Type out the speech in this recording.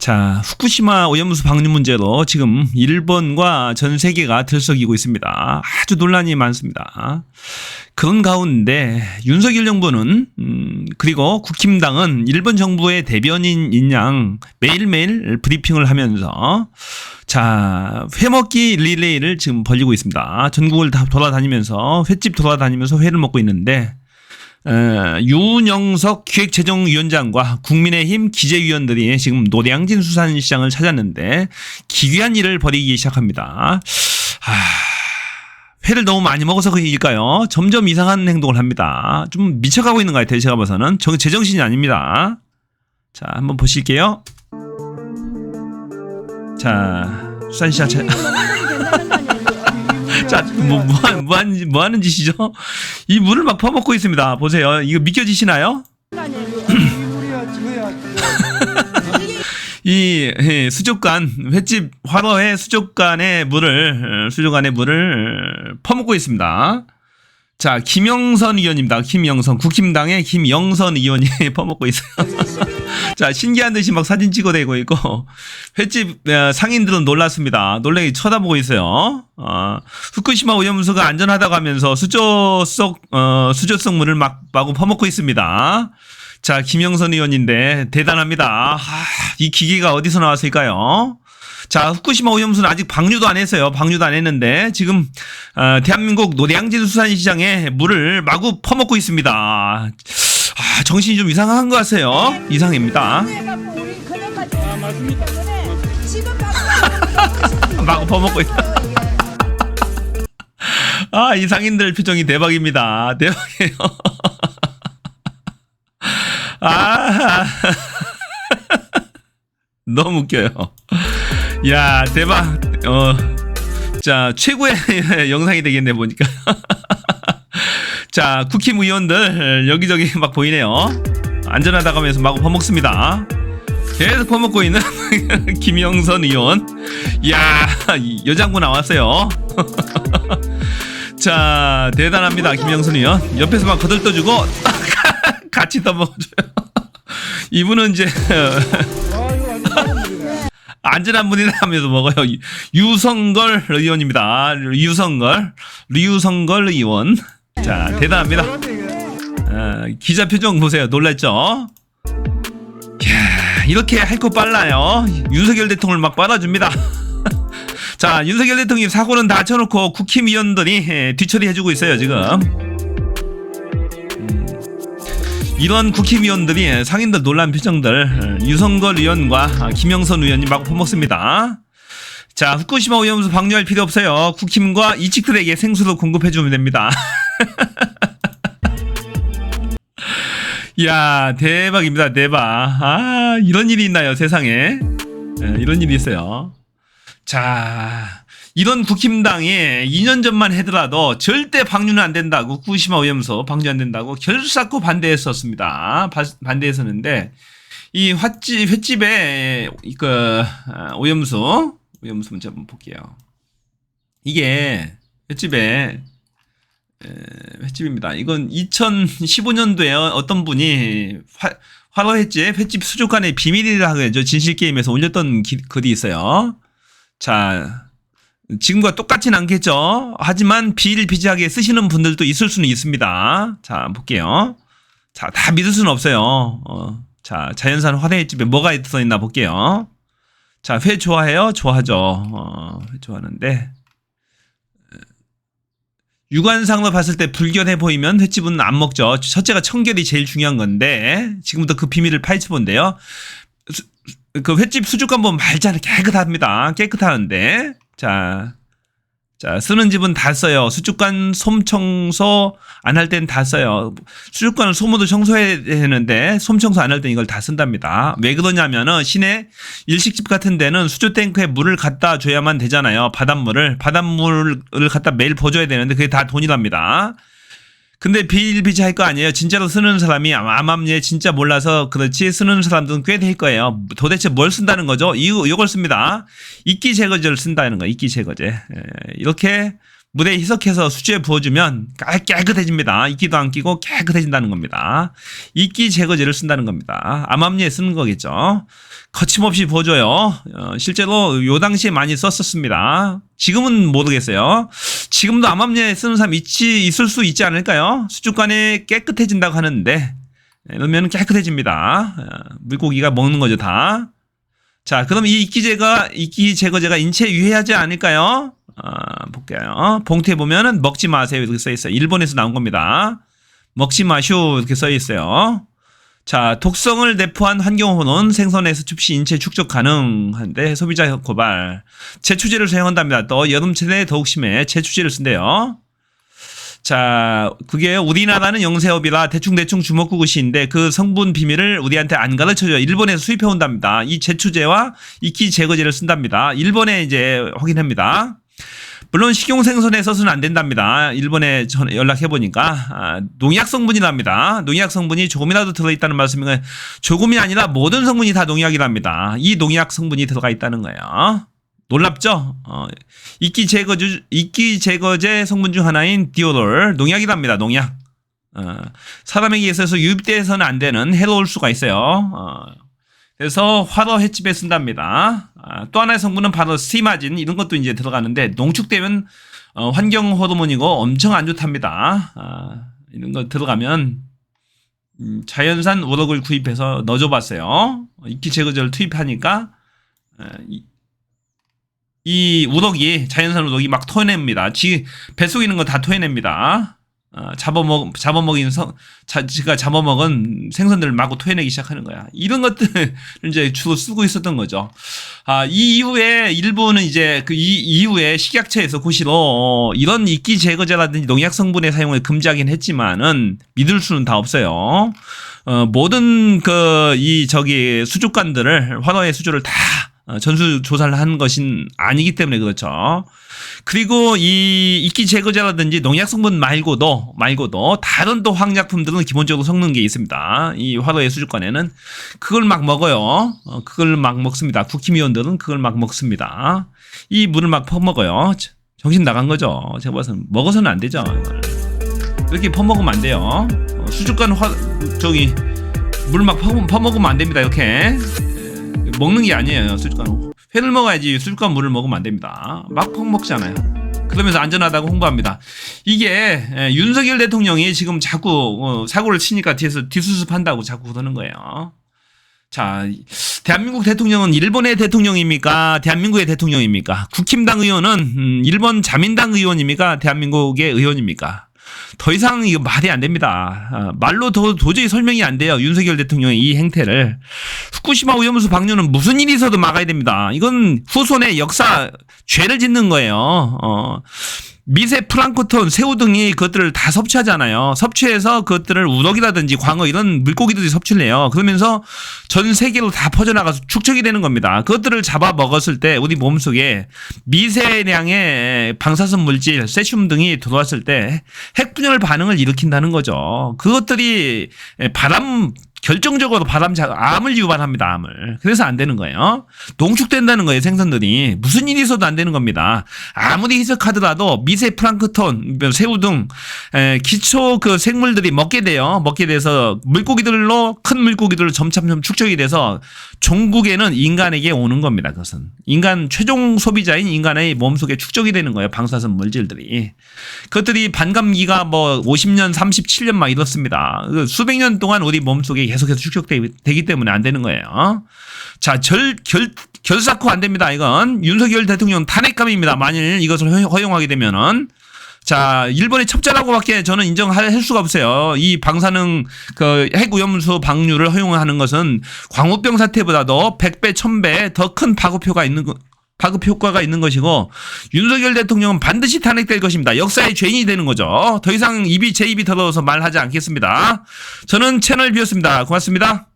자, 후쿠시마 오염수 방류 문제로 지금 일본과 전 세계가 들썩이고 있습니다. 아주 논란이 많습니다. 그런 가운데 윤석열 정부는 그리고 국힘당은 일본 정부의 대변인인 양 매일매일 브리핑을 하면서 자, 회먹기 릴레이를 지금 벌이고 있습니다. 전국을 다 돌아다니면서 횟집 돌아다니면서 회를 먹고 있는데 윤영석 기획재정위원장과 국민의힘 기재위원들이 지금 노량진 수산시장을 찾았는데 기괴한 일을 벌이기 시작합니다. 회를 너무 많이 먹어서 그일까요? 점점 이상한 행동을 합니다. 좀 미쳐가고 있는 것 같아요. 제가 봐서는. 제정신이 아닙니다. 자, 한번 보실게요. 자, 수산시장 자, 뭐 하는 짓이죠? 이 물을 막 퍼먹고 있습니다. 보세요. 이거 믿겨지시나요? 이 수족관, 횟집 화로회 수족관의 물을 퍼먹고 있습니다. 자, 김영선 의원입니다. 김영선. 국힘당의 김영선 의원이 퍼먹고 있어요. 자, 신기한 듯이 막 사진 찍어대고 있고, 횟집 상인들은 놀랐습니다. 놀래기 쳐다보고 있어요. 후쿠시마 오염수가 안전하다고 하면서 수조성 물을 마구 퍼먹고 있습니다. 자, 김영선 의원인데 대단합니다. 이 기계가 어디서 나왔을까요? 자, 후쿠시마 오염수는 아직 방류도 안 했어요. 방류도 안 했는데 지금 대한민국 노량진 수산시장에 물을 마구 퍼먹고 있습니다. 정신이 좀 이상한 것 같아요. 이상입니다. 마구 퍼먹고 있다. 이 상인들 표정이 대박입니다. 대박이에요. 너무 웃겨요. 야, 대박. 자, 최고의 영상이 되겠네, 보니까. 자, 국힘 의원들 여기저기 막 보이네요. 안전하다고 하면서 마구 퍼먹습니다. 계속 퍼먹고 있는 김영선 의원. 이야, 여장부 나왔어요. 자, 대단합니다. 김영선 의원. 옆에서 막 거들떠주고 같이 떠먹어줘요. 이분은 이제 안전한 분이라 하면서 먹어요. 유성걸 의원입니다. 류성걸 의원. 자, 대단합니다. 기자 표정 보세요. 놀랐죠? 이야, 이렇게 할 거 빨라요. 윤석열 대통령을 막 빨아줍니다. 자, 윤석열 대통령이 사고는 다 쳐놓고 국힘 의원들이 뒤처리해주고 있어요, 지금. 이런 국힘의원들이 상인들 놀란 표정들 유성걸 의원과 김영선 의원이 마구 퍼먹습니다. 자, 후쿠시마 오염수 방류할 필요 없어요. 국힘과 이직들에게 생수로 공급해주면 됩니다. 이야, 대박입니다. 대박. 이런 일이 있나요, 세상에. 이런 일이 있어요. 자, 이런 국힘당이 2년 전만 하더라도 절대 방류는 안 된다고, 후쿠시마 오염수 방류 안 된다고 결사코 반대했었습니다. 반대했었는데, 이 횟집에 오염수 문제 한번 볼게요. 이게 횟집입니다. 이건 2015년도에 어떤 분이 화로 횟집 수족관의 비밀이라 하죠. 진실게임에서 올렸던 글이 있어요. 자, 지금과 똑같진 않겠죠. 하지만 비일비재하게 쓰시는 분들도 있을 수는 있습니다. 자, 볼게요. 자, 다 믿을 수는 없어요. 자, 자연산 화로횟집에 뭐가 써 있나 볼게요. 자, 회 좋아해요? 좋아하죠. 회 좋아하는데 육안상으로 봤을 때 불결해 보이면 횟집은 안 먹죠. 첫째가 청결이 제일 중요한 건데 지금부터 그 비밀을 파헤쳐본대요. 그 횟집 수족관 보면 말잘 깨끗합니다. 깨끗하는데 자, 쓰는 집은 다 써요. 수족관 솜 청소 안 할 땐 다 써요. 수족관을 솜으로 청소해야 되는데 솜 청소 안 할 땐 이걸 다 쓴답니다. 왜 그러냐면은 시내 일식집 같은 데는 수조 탱크에 물을 갖다 줘야만 되잖아요. 바닷물을 갖다 매일 부어줘야 되는데 그게 다 돈이랍니다. 근데 비일비재할 거 아니에요. 진짜로 쓰는 사람이 암암리에 진짜 몰라서 그렇지 쓰는 사람들은 꽤 될 거예요. 도대체 뭘 쓴다는 거죠? 이걸 씁니다. 이끼 제거제를 쓴다는 거예요. 이끼 제거제. 이렇게 물에 희석해서 수조에 부어주면 깨끗해집니다. 이끼도 안 끼고 깨끗해진다는 겁니다. 이끼 제거제를 쓴다는 겁니다. 암암리에 쓰는 거겠죠. 거침없이 부어줘요. 실제로 요 당시에 많이 썼었습니다. 지금은 모르겠어요. 지금도 암암리에 쓰는 사람 있을 수 있지 않을까요? 수족관에 깨끗해진다고 하는데 이러면 깨끗해집니다. 물고기가 먹는 거죠 다. 자, 그럼 이 이끼 제거제가 인체에 유해하지 않을까요? 볼게요. 봉투에 보면은 먹지 마세요 이렇게 써 있어요. 일본에서 나온 겁니다. 먹지 마쇼 이렇게 써 있어요. 자, 독성을 내포한 환경호는 생선에서 흡시 인체 축적 가능한데 소비자 고발. 제초제를 사용한답니다. 또 여름철에 더욱 심해 제초제를 쓴대요. 자, 그게 우리나라는 영세업이라 대충 주먹구구시인데 그 성분 비밀을 우리한테 안 가르쳐줘요. 일본에서 수입해 온답니다. 이 제초제와 이끼 제거제를 쓴답니다. 일본에 이제 확인합니다. 물론 식용생선에 써서는 안 된답니다. 일본에 연락해보니까 농약 성분이랍니다. 농약 성분이 조금이라도 들어있다는 말씀이니까 조금이 아니라 모든 성분이 다 농약이랍니다. 이 농약 성분이 들어가 있다는 거예요. 놀랍죠? 이끼 제거제 성분 중 하나인 디오돌 농약이랍니다. 농약. 사람에게 있어서 유입돼서는 안 되는 해로울 수가 있어요. 그래서 화로 횟집에 쓴답니다. 또 하나의 성분은 바로 스티마진 이런 것도 이제 들어가는데 농축되면 환경 호르몬이고 엄청 안 좋답니다. 이런 거 들어가면 자연산 우럭을 구입해서 넣어줘봤어요. 이끼 제거제를 투입하니까 이 우럭이 자연산 우럭이 막 토해냅니다. 뱃속에 있는 거 다 토해냅니다. 지가 잡아먹은 생선들을 마구 토해내기 시작하는 거야. 이런 것들을 이제 주로 쓰고 있었던 거죠. 이 이후에 일본은 이제 이 이후에 식약처에서 고시로 이런 이끼 제거제라든지 농약 성분의 사용을 금지하긴 했지만은 믿을 수는 다 없어요. 모든 수족관들을 화로의 수조를 다 전수 조사를 한 것은 아니기 때문에 그렇죠. 그리고 이 이끼 제거제라든지 농약 성분 말고도 다른 또 화학약품들은 기본적으로 섞는 게 있습니다. 이 화로의 수족관에는 그걸 막 먹어요. 그걸 막 먹습니다. 국힘위원들은 그걸 막 먹습니다. 이 물을 막 퍼먹어요. 정신 나간 거죠. 제가 봐서는 먹어서는 안 되죠. 이렇게 퍼먹으면 안 돼요. 수족관 물 막 퍼먹으면 안 됩니다. 이렇게. 먹는 게 아니에요. 수족관 회를 먹어야지 수족관 물을 먹으면 안 됩니다. 막 퍼먹잖아요. 그러면서 안전하다고 홍보합니다. 이게 윤석열 대통령이 지금 자꾸 사고를 치니까 뒤에서 뒷수습한다고 자꾸 그러는 거예요. 자, 대한민국 대통령은 일본의 대통령입니까? 대한민국의 대통령입니까? 국힘당 의원은 일본 자민당 의원입니까? 대한민국의 의원입니까? 더 이상 이거 말이 안 됩니다. 말로 도저히 설명이 안 돼요. 윤석열 대통령의 이 행태를. 후쿠시마 오염수 방류는 무슨 일이 있어도 막아야 됩니다. 이건 후손의 역사 죄를 짓는 거예요. 미세 플랑크톤, 새우 등이 그것들을 다 섭취하잖아요. 섭취해서 그것들을 우럭이라든지 광어 이런 물고기들이 섭취를 해요. 그러면서 전 세계로 다 퍼져나가서 축적이 되는 겁니다. 그것들을 잡아 먹었을 때 우리 몸속에 미세량의 방사선 물질, 세슘 등이 들어왔을 때 핵분열 반응을 일으킨다는 거죠. 그것들이 결정적으로 암을 유발합니다. 암을. 그래서 안 되는 거예요. 농축된다는 거예요. 생선들이. 무슨 일이 있어도 안 되는 겁니다. 아무리 희석하더라도 미세 플랑크톤, 새우 등 기초 생물들이 먹게 돼요. 먹게 돼서 큰 물고기들로 점점 축적이 돼서 종국에는 인간에게 오는 겁니다. 그것은. 최종 소비자인 인간의 몸속에 축적이 되는 거예요. 방사선 물질들이. 그것들이 반감기가 50년, 37년 막 이렇습니다. 수백 년 동안 우리 몸속에 계속해서 축적되기 때문에 안 되는 거예요. 자, 결사코 안 됩니다. 이건 윤석열 대통령 탄핵감입니다. 만일 이것을 허용하게 되면은. 자, 일본의 첩자라고밖에 저는 인정할 수가 없어요. 이 방사능 핵오염수 방류를 허용하는 것은 광우병 사태보다도 100배, 1000배 더 큰 파급 효과가 있는 것이고 윤석열 대통령은 반드시 탄핵될 것입니다. 역사의 죄인이 되는 거죠. 더 이상 제 입이 더러워서 말하지 않겠습니다. 저는 채널 비었습니다. 고맙습니다.